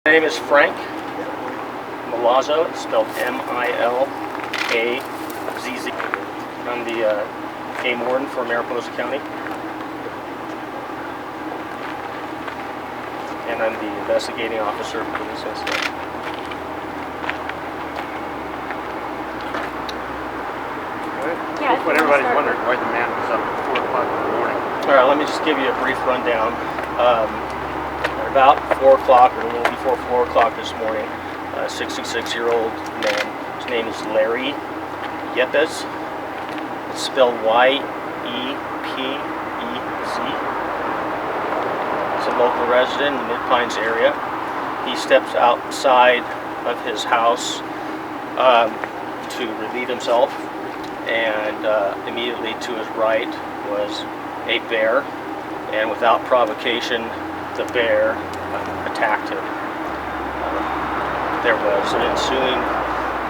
My name is Frank Milazzo. It's spelled M-I-L-A-Z-Z. I'm the game warden for Mariposa County, and I'm the investigating officer for this incident. Yeah, that's what everybody's wondering, why the man was up at 4 o'clock in the morning. All right, let me just give you a brief rundown. At about 4 o'clock, or a little before 4 o'clock this morning, a 66-year-old man, his name is Larry Yepes. It's spelled Y-E-P-E-Z. He's a local resident in the Midpines area. He steps outside of his house to relieve himself, and immediately to his right was a bear, and without provocation, the bear attacked him. There was an ensuing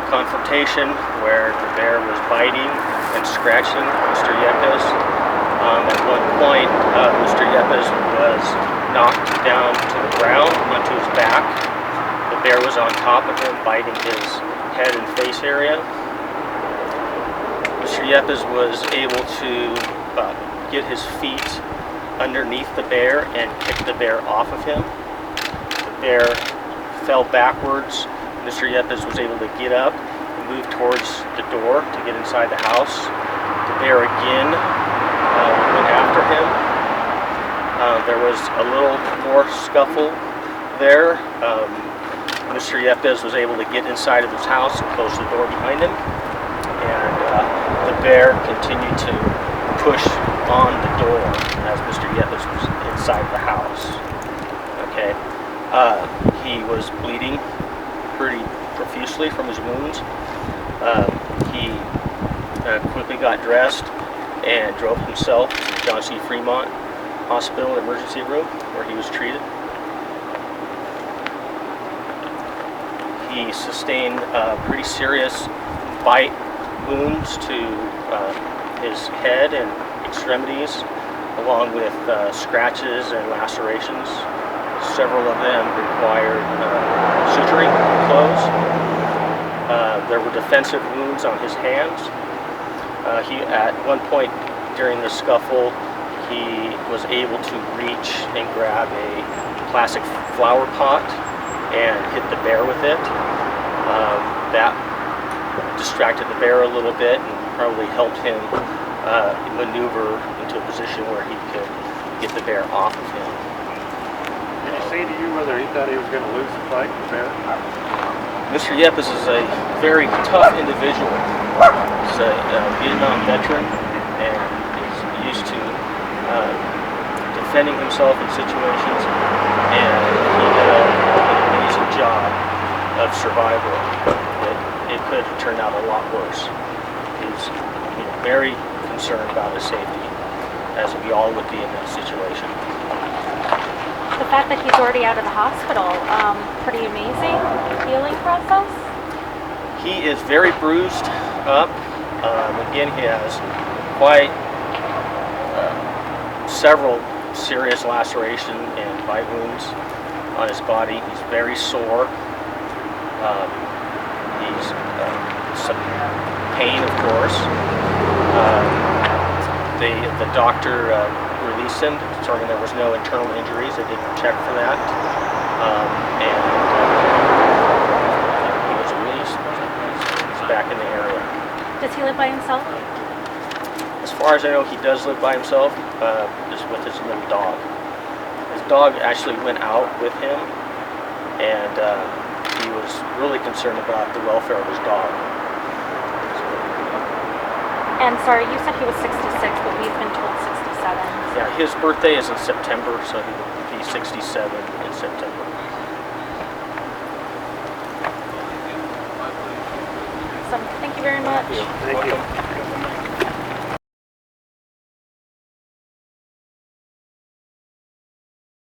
confrontation where the bear was biting and scratching Mr. Yepes. At one point, Mr. Yepes was knocked down to the ground, onto his back. The bear was on top of him, biting his head and face area. Mr. Yepes was able to get his feet underneath the bear and kick the bear off of him. The bear fell backwards. Mr. Yepes was able to get up and move towards the door to get inside the house. The bear again went after him. There was a little more scuffle there. Mr. Yepes was able to get inside of his house and close the door behind him. And the bear continued to push on the door as Mr. Yepes was inside the house. Okay, he was bleeding pretty profusely from his wounds. He quickly got dressed and drove himself to the John C. Fremont Hospital emergency room where he was treated. He sustained pretty serious bite wounds to his head and extremities, along with scratches and lacerations. Several of them required suturing clothes. There were defensive wounds on his hands. He, at one point during the scuffle, he was able to reach and grab a plastic flower pot and hit the bear with it. That distracted the bear a little bit and probably helped him maneuver into a position where he could get the bear off of him. Did he say to you whether he thought he was going to lose the fight with the bear? Mr. Yepes is a very tough individual. He's a Vietnam veteran, and he's used to defending himself in situations, and he did an amazing job of survival. It could have turned out a lot worse. He's very concerned about his safety, as we all would be in that situation. The fact that he's already out of the hospital, pretty amazing healing process. He is very bruised up. Again, he has quite several serious laceration and bite wounds on his body. He's very sore. He's some pain, of course. The doctor released him to determine there was no internal injuries. They didn't check for that. And he was released. He's back in the area. Does he live by himself? As far as I know, he does live by himself, just with his little dog. His dog actually went out with him, and he was really concerned about the welfare of his dog. And sorry, you said he was 66, but we've been told 67. Yeah, his birthday is in September, so he will be 67 in September. So, thank you very much. Thank you.